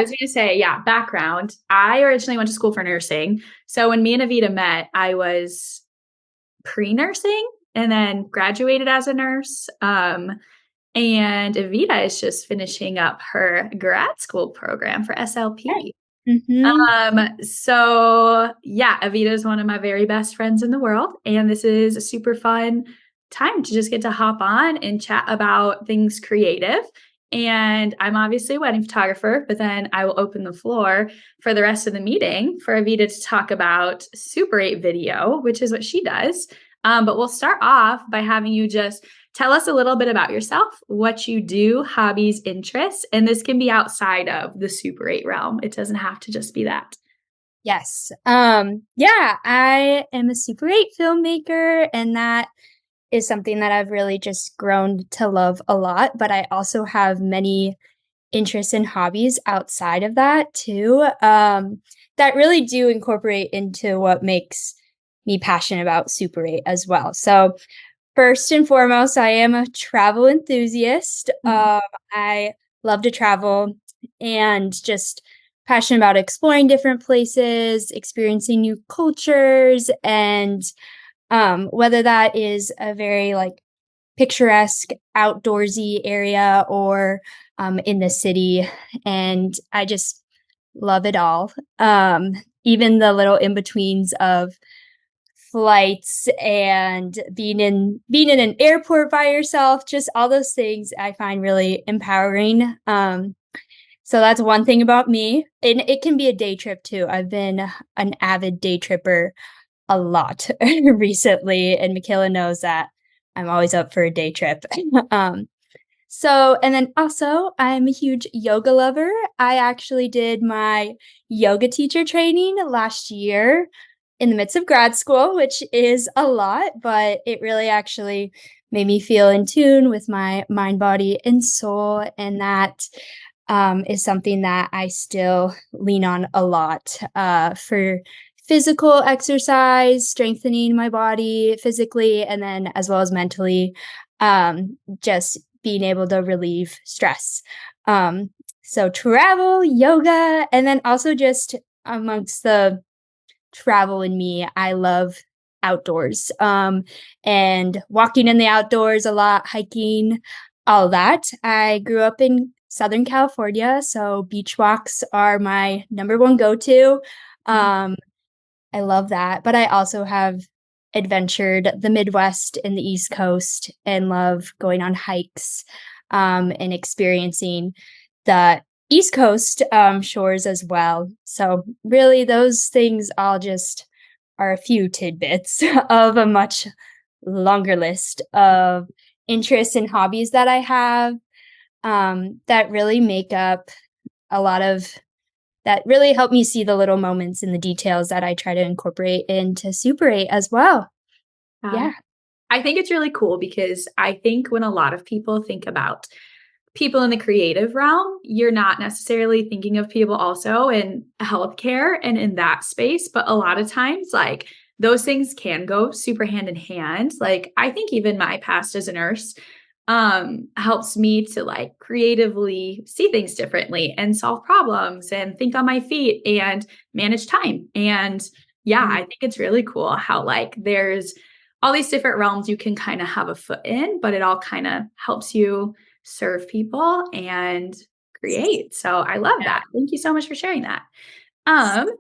I was going to say, yeah, background. I originally went to school for nursing. So when me and Evita met, I was pre-nursing and then graduated as a nurse. And Evita is just finishing up her grad school program for SLP. Mm-hmm. So yeah, Evita is one of my very best friends in the world, and this is a super fun time to just get to hop on and chat about things creative. And I'm obviously a wedding photographer, but then I will open the floor for the rest of the meeting for Evita to talk about Super-8 video, which is what she does. But we'll start off by having you just tell us a little bit about yourself, what you do, hobbies, interests, and this can be outside of the Super-8 realm. It doesn't have to just be that. Yes. Yeah, I am a Super-8 filmmaker, and that is something that I've really just grown to love a lot. But I also have many interests and hobbies outside of that too, that really do incorporate into what makes me passionate about Super-8 as well. So first and foremost, I am a travel enthusiast. I love to travel and just passionate about exploring different places, experiencing new cultures, and whether that is a very like picturesque outdoorsy area or in the city. And I just love it all. Even the little in betweens of flights and being in an airport by yourself, just all those things I find really empowering. So that's one thing about me. And it can be a day trip too. I've been an avid day tripper a lot recently, and Michaela knows that I'm always up for a day trip. um, and then also, I'm a huge yoga lover. I actually did my yoga teacher training last year in the midst of grad school, which is a lot, but it really actually made me feel in tune with my mind, body, and soul. And that is something that I still lean on a lot for physical exercise, strengthening my body physically, and then as well as mentally, just being able to relieve stress. So travel, yoga, and then also just amongst the travel in me, I love outdoors, and walking in the outdoors a lot, hiking, all that. I grew up in Southern California, so beach walks are my number one go-to. Um, I love that, but I also have adventured the Midwest and the East Coast and love going on hikes, and experiencing the East Coast shores as well. So really those things all just are a few tidbits of a much longer list of interests and hobbies that I have, that really make up a lot of that really help me see the little moments and the details that I try to incorporate into Super-8 as well. Um, Yeah. I think it's really cool because I think when a lot of people think about people in the creative realm, you're not necessarily thinking of people also in healthcare and in that space. But a lot of times, like those things can go super hand in hand. Like I think even my past as a nurse helps me to like creatively see things differently and solve problems and think on my feet and manage time. And yeah, I Mm. think it's really cool how like there's all these different realms you can kind of have a foot in, but it all kind of helps you serve people and create. So I love Yeah. that. Thank you so much for sharing that. Um,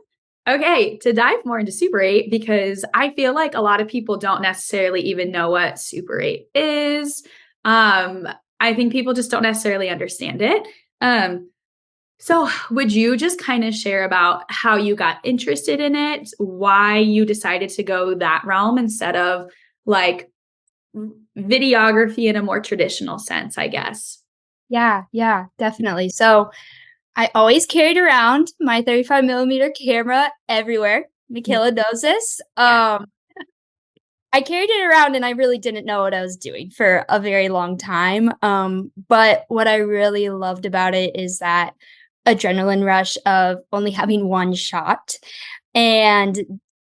okay, to dive more into Super-8, because I feel like a lot of people don't necessarily even know what Super-8 is. Um, I think people just don't necessarily understand it. So would you just kind of share about how you got interested in it, why you decided to go that realm instead of like videography in a more traditional sense, I guess? Yeah, yeah, definitely. So I always carried around my 35 millimeter camera everywhere. Michaela knows this. Yeah. I carried it around and I really didn't know what I was doing for a very long time. But what I really loved about it is that adrenaline rush of only having one shot and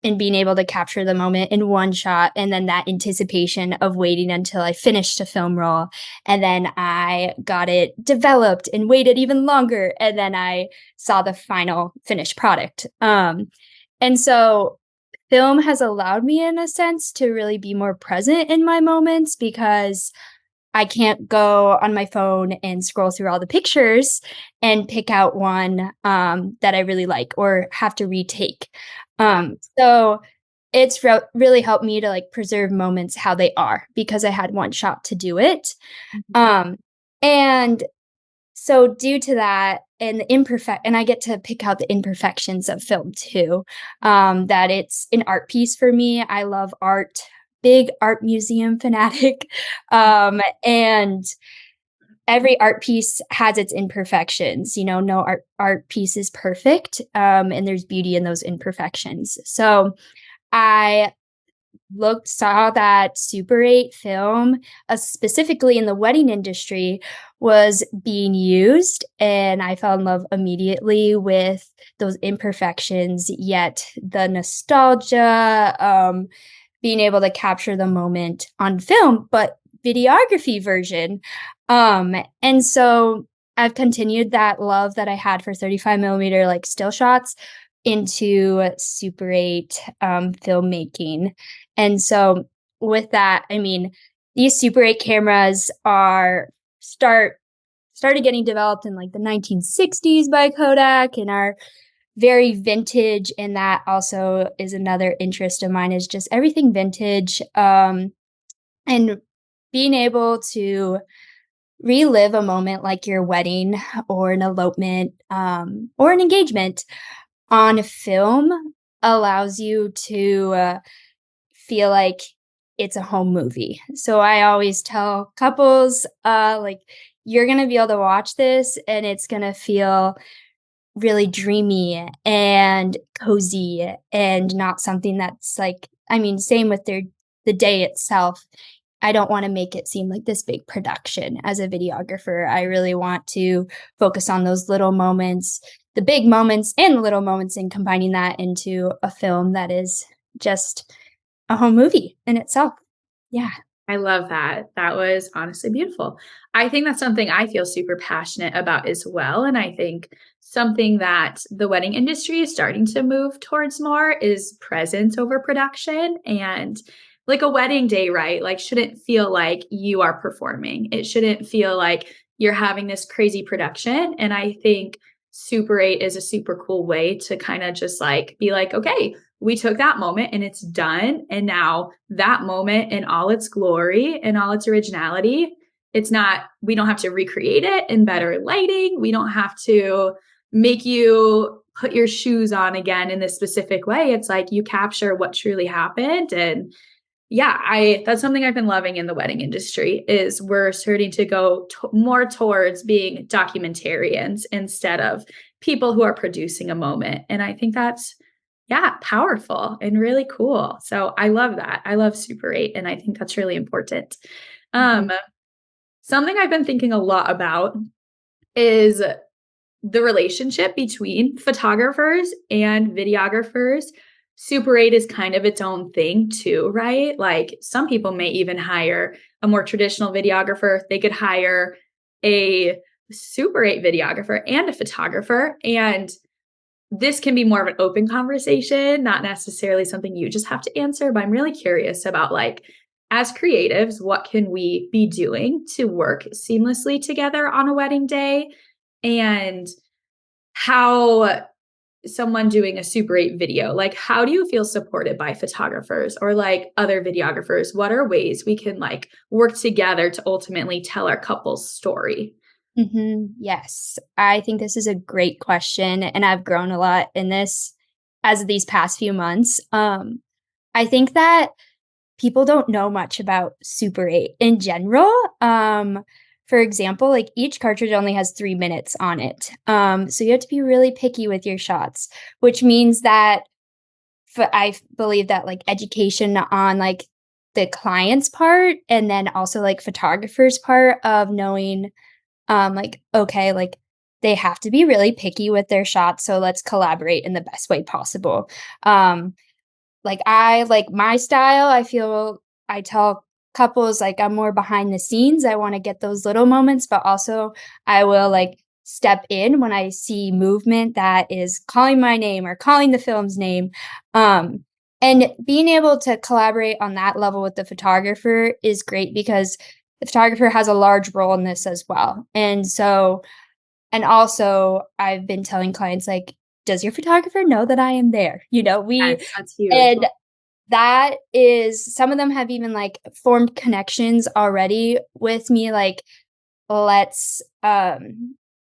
and being able to capture the moment in one shot, and then that anticipation of waiting until I finished a film roll, and then I got it developed and waited even longer, and then I saw the final finished product. And so film has allowed me in a sense to really be more present in my moments because I can't go on my phone and scroll through all the pictures and pick out one that I really like or have to retake. So it's really helped me to like preserve moments how they are because I had one shot to do it. Mhm. Um, and so due to that and the imperfect and I get to pick out the imperfections of film too, that it's an art piece for me. I love art, big art museum fanatic. And every art piece has its imperfections. You know, no art piece is perfect, and there's beauty in those imperfections. So I saw that Super-8 film, specifically in the wedding industry, was being used, and I fell in love immediately with those imperfections, yet the nostalgia, being able to capture the moment on film, but videography version. And so I've continued that love that I had for 35 millimeter like still shots into Super-8 filmmaking. And so with that, I mean, these Super-8 cameras are started getting developed in like the 1960s by Kodak and are very vintage, and that also is another interest of mine is just everything vintage, and being able to relive a moment like your wedding or an elopement, or an engagement on film allows you to, feel like it's a home movie. So I always tell couples, like, "You're gonna be able to watch this, and it's gonna feel really dreamy and cozy and not something that's like I mean, same with the day itself. I don't wanna make it seem like this big production as a videographer. I really want to focus on those little moments, the big moments and the little moments, and combining that into a film that is just a home movie in itself. Yeah. I love that. That was honestly beautiful. I think that's something I feel super passionate about as well, and I think something that the wedding industry is starting to move towards more is presence over production, and like a wedding day, right? Like shouldn't feel like you are performing. It shouldn't feel like you're having this crazy production, and I think Super 8 is a super cool way to kind of just like be like, okay, we took that moment and it's done. And now that moment in all its glory and all its originality, it's not, we don't have to recreate it in better lighting. We don't have to make you put your shoes on again in this specific way. It's like you capture what truly happened. And yeah, I that's something I've been loving in the wedding industry is we're starting to go more towards being documentarians instead of people who are producing a moment. And I think that's yeah, powerful and really cool. So I love that. I love Super 8 and I think that's really important. Mhm. Um something I've been thinking a lot about is the relationship between photographers and videographers. Super 8 is kind of its own thing too, right? Like some people may even hire a more traditional videographer. They could hire a Super 8 videographer and a photographer. And this can be more of an open conversation, not necessarily something you just have to answer, but I'm really curious about like as creatives, what can we be doing to work seamlessly together on a wedding day? And how someone doing a Super 8 video, like how do you feel supported by photographers or like other videographers? What are ways we can like work together to ultimately tell our couple's story? Yes. I think this is a great question, and I've grown a lot in this as of these past few months. I think that people don't know much about Super 8 in general. For example, like each cartridge only has 3 minutes on it. So you have to be really picky with your shots, which means that I believe that like education on like the client's part and then also like photographer's part of knowing like, okay, like they have to be really picky with their shots, so let's collaborate in the best way possible. Um, Like, I like my style, I feel I tell couples, like, I'm more behind the scenes, I wanna get those little moments, but also I will, like, step in when I see movement that is calling my name or calling the film's name, um, and being able to collaborate on that level with the photographer is great because the photographer has a large role in this as well, and also, I've been telling clients, like, "Does your photographer know that I am there?" You know, we Yes, that's huge. and that is some of them have even, like, formed connections already with me, let's,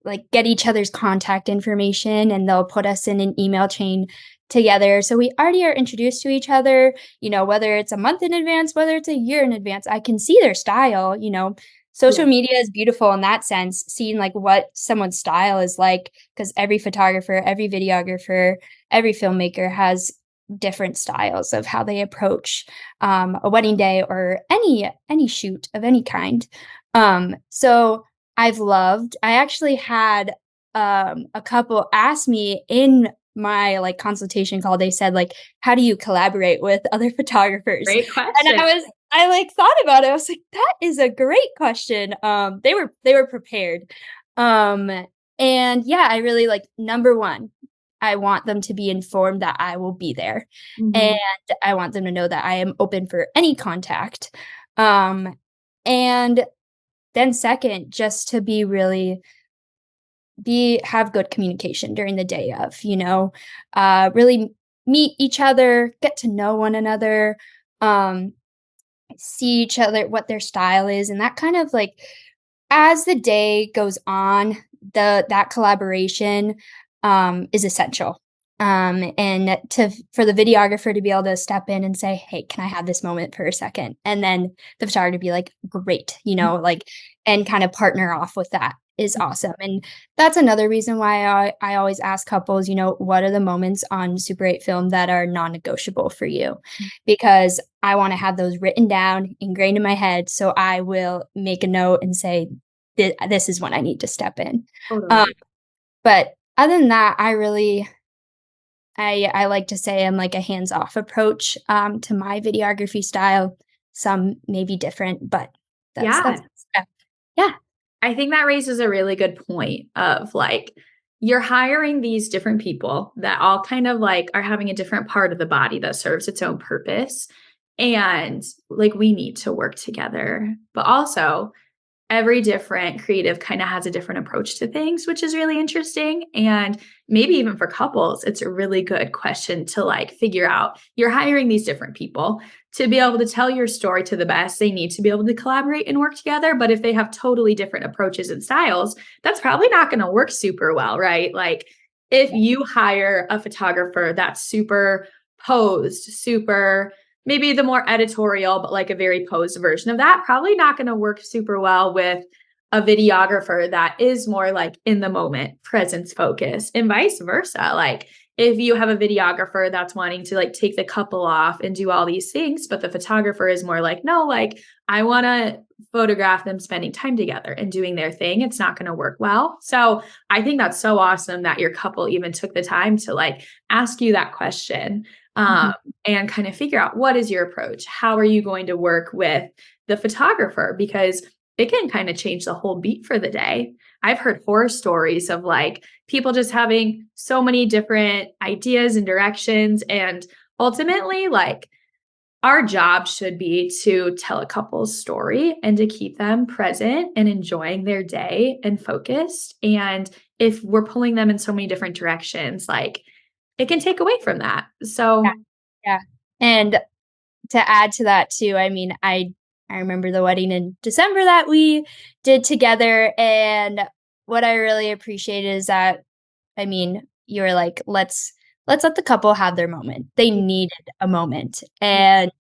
like, get each other's contact information, and they'll put us in an email chain together, so we already are introduced to each other, you know, whether it's a month in advance, whether it's a year in advance, I can see their style, you know? Yeah, Social media is beautiful in that sense, seeing, like, what someone's style is like, because every photographer, every videographer, every filmmaker has different styles of how they approach, a wedding day or any shoot of any kind. So I actually had, a couple ask me in my, like, consultation call, they said, like, "How do you collaborate with other photographers?" great And question. I, like, thought about it, I was like, "That is a great question." They were prepared. Um, and yeah, I really like number 1, I want them to be informed that I will be there, and Mhm. I want them to know that I am open for any contact. And then second, just to be really be have good communication during the day of, you know, really meet each other, get to know one another, um, see each other, what their style is, and that kind of like as the day goes on, that collaboration, is essential. And to for the videographer to be able to step in and say, "Hey, can I have this moment for a second?" And then the photographer to be like, "Great," you know, like, and kind of partner off with that is awesome. And that's another reason why I always ask couples, you know, what are the moments on Super 8 film that are non-negotiable for you? Because I wanna have those written down, ingrained in my head, so I will make a note and say, this is when I need to step in." Um, Totally. but other than that, I like to say I'm like a hands-off approach, to my videography style. Some may be different, but that's Yeah. yeah. Yeah, I think that raises a really good point of like, you're hiring these different people that all kind of like are having a different part of the body that serves its own purpose. And like, we need to work together. But also, every different creative kind of has a different approach to things, which is really interesting. And maybe even for couples, it's a really good question to like figure out. You're hiring these different people to be able to tell your story to the best. They need to be able to collaborate and work together. But if they have totally different approaches and styles, that's probably not going to work super well, right? Like if you hire a photographer that's super posed, super maybe the more editorial, but like a very posed version of that, probably not going to work super well with a videographer that is more like in the moment, presence focused, and vice versa. Like if you have a videographer that's wanting to like take the couple off and do all these things, but the photographer is more like, no, like I want to photograph them spending time together and doing their thing, it's not going to work well. So I think that's so awesome that your couple even took the time to like ask you that question. Um, mhm, and kind of figure out what is your approach? How are you going to work with the photographer? Because it can kind of change the whole beat for the day. I've heard horror stories of like people just having so many different ideas and directions. And ultimately, like our job should be to tell a couple's story and to keep them present and enjoying their day and focused. And if we're pulling them in so many different directions, like it can take away from that. yeah, So, yeah. And to add to that too, I mean, I remember the wedding in December that we did together, and what I really appreciated is that, I mean, you were like, let's let the couple have their moment." They needed a moment, and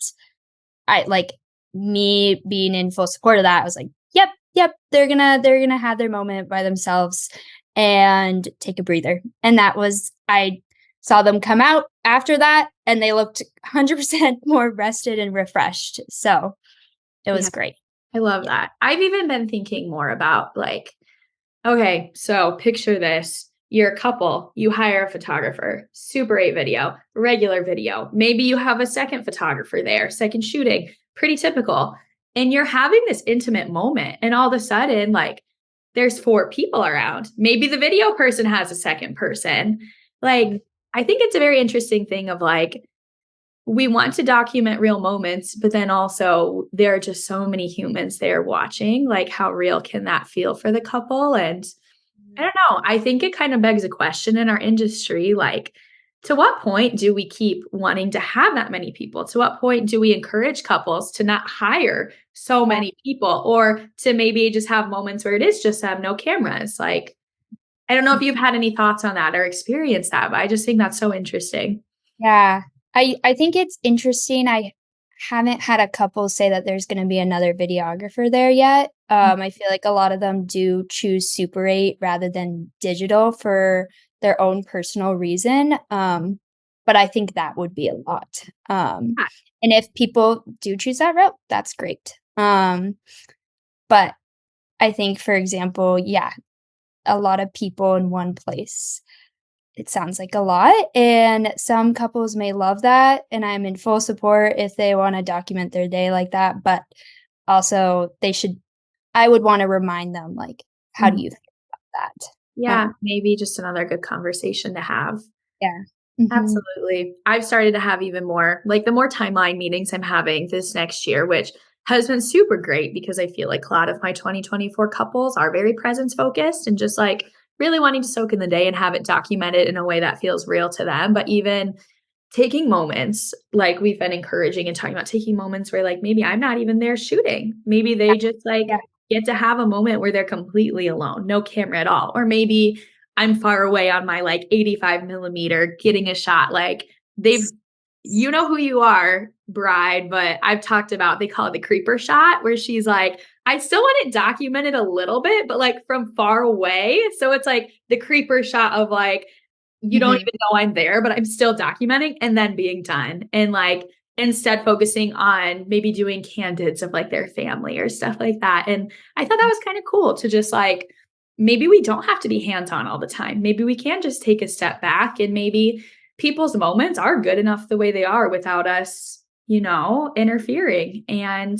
I like, me being in full support of that, I was like, "Yep, yep, they're gonna have their moment by themselves and take a breather." And that was I saw them come out after that, and they looked 100% more rested and refreshed, so it yeah, was great. I love Yeah. that. I've even been thinking more about like, okay, so picture this. you're a couple, you hire a photographer, Super 8 video, regular video. Maybe you have a second photographer there, second shooting, pretty typical. And you're having this intimate moment. And all of a sudden, like, there's 4 people around. Maybe the video person has a second person. Like, I think it's a very interesting thing of like, we want to document real moments, but then also there are just so many humans there watching. Like, how real can that feel for the couple? And I don't know. I think it kind of begs a question in our industry, like, to what point do we keep wanting to have that many people? To what point do we encourage couples to not hire so Yeah. many people, or to maybe just have moments where it is just have no cameras? Like, I don't know if you've had any thoughts on that or experienced that, but I just think that's so interesting. Yeah. I think it's interesting. I haven't had a couple say that there's gonna be another videographer there yet. I feel like a lot of them do choose Super 8 rather than digital for their own personal reason, but I think that would be a lot. Yeah. And if people do choose that route, that's great. But I think, for example, yeah, a lot of people in one place. It sounds like a lot, and some couples may love that, and I'm in full support if they wanna document their day like that, but also they should I would wanna remind them, like, "How do Mhm. you feel about that?" Yeah, maybe just another good conversation to have. Yeah. Mhm. Absolutely. I've started to have even more, like, the more timeline meetings I'm having this next year, which has been super great because I feel like a lot of my 2024 couples are very presence focused and just like really wanting to soak in the day and have it documented in a way that feels real to them. But even taking moments, like we've been encouraging and talking about taking moments where like maybe I'm not even there shooting. Maybe Yeah, they just like yeah. get to have a moment where they're completely alone, no camera at all. Or maybe I'm far away on my like 85 millimeter getting a shot. Like they've, you know who you are, bride, but I've talked about, they call it the creeper shot, where she's like, I still want it documented a little bit, but like from far away. So it's like the creeper shot of like, you don't Mhm. even know I'm there, but I'm still documenting and then being done. And like instead focusing on maybe doing candids of like their family or stuff like that. And I thought that was kind of cool to just like, maybe we don't have to be hands on all the time. Maybe we can just take a step back and maybe people's moments are good enough the way they are without us, interfering. And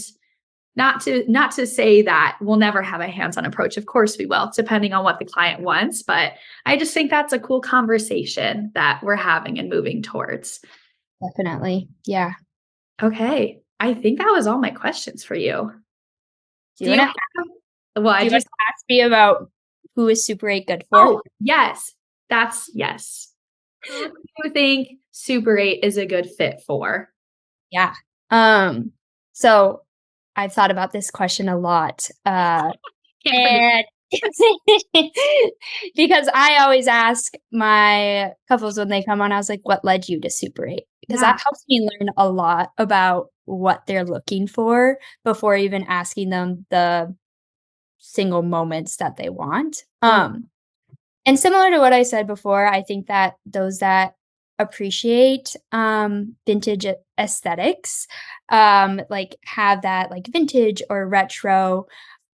not to say that we'll never have a hands-on approach. Of course we will, depending on what the client wants, but I just think that's a cool conversation that we're having and moving towards. Definitely. Yeah. Okay, I think that was all my questions for you. Do you Do you wanna have well, I do you wanna just ask me about who is Super 8 good for? oh, yes. That's yes. Who do you think Super 8 is a good fit for? Yeah. Um, so I've thought about this question a lot, Can't believe and because I always ask my couples when they come on, I was like, "What led you to Super 8?" Because yeah. that helps me learn a lot about what they're looking for before even asking them the single moments that they want. Love And similar to what I said before, I think that those that appreciate, vintage aesthetics, like, have that, like, vintage or retro,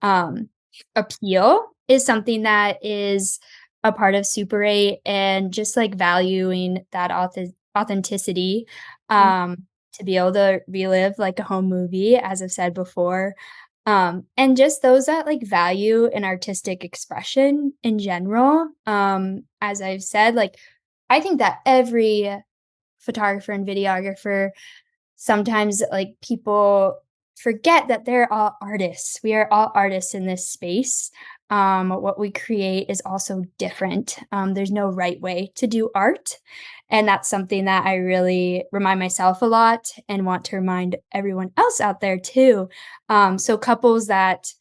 um, appeal is something that is a part of Super 8 and just, like, valuing that authenticity, that. to be able to relive, like, a home movie, as I've said before, and just those that like value an artistic expression in general. As I've said, like I think that every photographer and videographer sometimes like people forget that they're all artists. We are all artists in this space. What we create is also different. There's no right way to do art. And that's something that I really remind myself a lot and want to remind everyone else out there too. So, couples that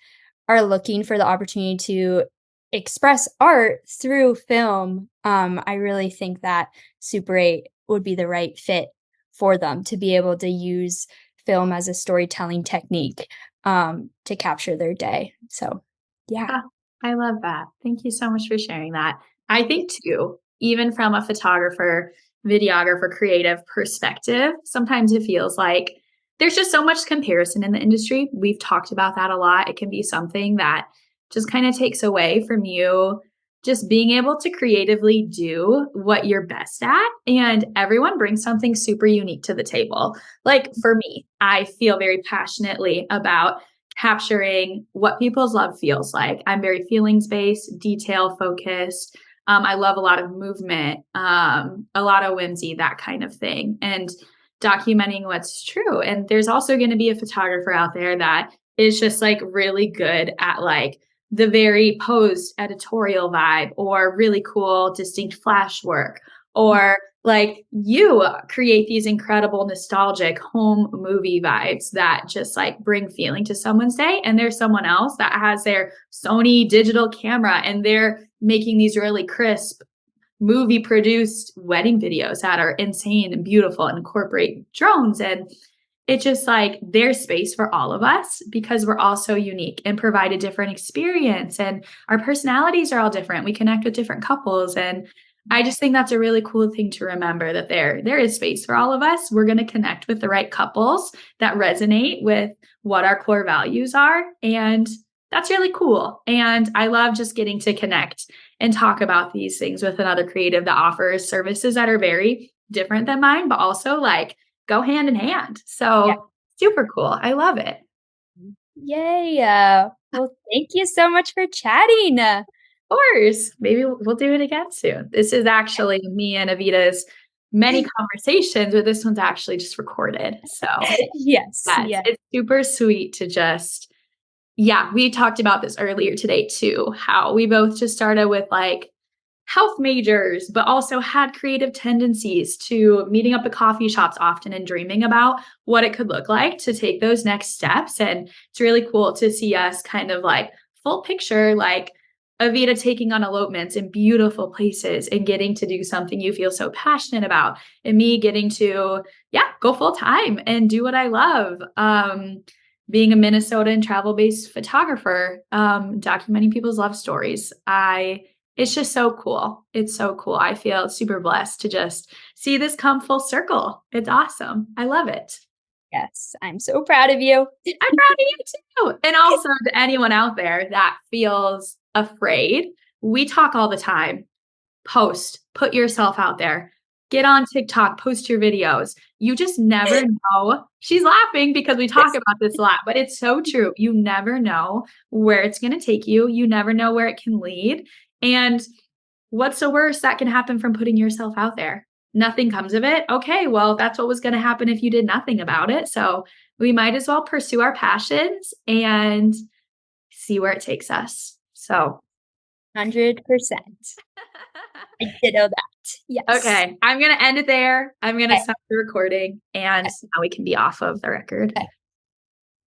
are looking for the opportunity to express art through film, I really think that Super 8 would be the right fit for them to be able to use film as a storytelling technique, to capture their day. So, yeah. Ah, I love that. Thank you so much for sharing that. I think too, even from a photographer, videographer, creative perspective, sometimes it feels like there's just so much comparison in the industry. We've talked about that a lot. It can be something that just kind of takes away from you just being able to creatively do what you're best at. And everyone brings something super unique to the table. Like for me, I feel very passionately about capturing what people's love feels like. I'm very feelings based, detail focused. I love a lot of movement, a lot of whimsy, that kind of thing, and documenting what's true. And there's also going to be a photographer out there that is just like really good at like the very posed editorial vibe or really cool, distinct flash work, or like you create these incredible nostalgic home movie vibes that just like bring feeling to someone's day. And there's someone else that has their Sony digital camera and they're making these really crisp movie produced wedding videos that are insane and beautiful and incorporate drones. And it's just like there's space for all of us because we're all so unique and provide a different experience. And our personalities are all different. We connect with different couples. And I just think that's a really cool thing to remember that there is space for all of us. We're going to connect with the right couples that resonate with what our core values are. And that's really cool. And I love just getting to connect and talk about these things with another creative that offers services that are very different than mine, but also like go hand in hand. Yeah. So super cool. I love it. Yay. Well, thank you so much for chatting. Of course. Maybe we'll do it again soon. This is actually me and Evita's many conversations, but this one's actually just recorded. So Yes. yes, Yeah. it's super sweet to just, yeah, we talked about this earlier today too, how we both just started with like health majors, but also had creative tendencies to meeting up at coffee shops often and dreaming about what it could look like to take those next steps. And it's really cool to see us kind of like full picture, like Evita taking on elopements in beautiful places and getting to do something you feel so passionate about, and me getting to, yeah, go full time and do what I love. Being a Minnesota and travel based photographer, documenting people's love stories. It's just so cool. It's so cool. I feel super blessed to just see this come full circle. It's awesome. I love it. Yes. I'm so proud of you. I'm proud of you too. And also to anyone out there that feels afraid, we talk all the time. Post, put yourself out there. Get on TikTok, post your videos. You just never know. She's laughing because we talk about this a lot, but it's so true. You never know where it's going to take you. You never know where it can lead. And what's the worst that can happen from putting yourself out there? Nothing comes of it. Okay, well, that's what was going to happen if you did nothing about it. So we might as well pursue our passions and see where it takes us. So 100%. I ditto that. Yes. okay, I'm going to end it there. I'm going to Okay. stop the recording and now we can be off of the record. Okay.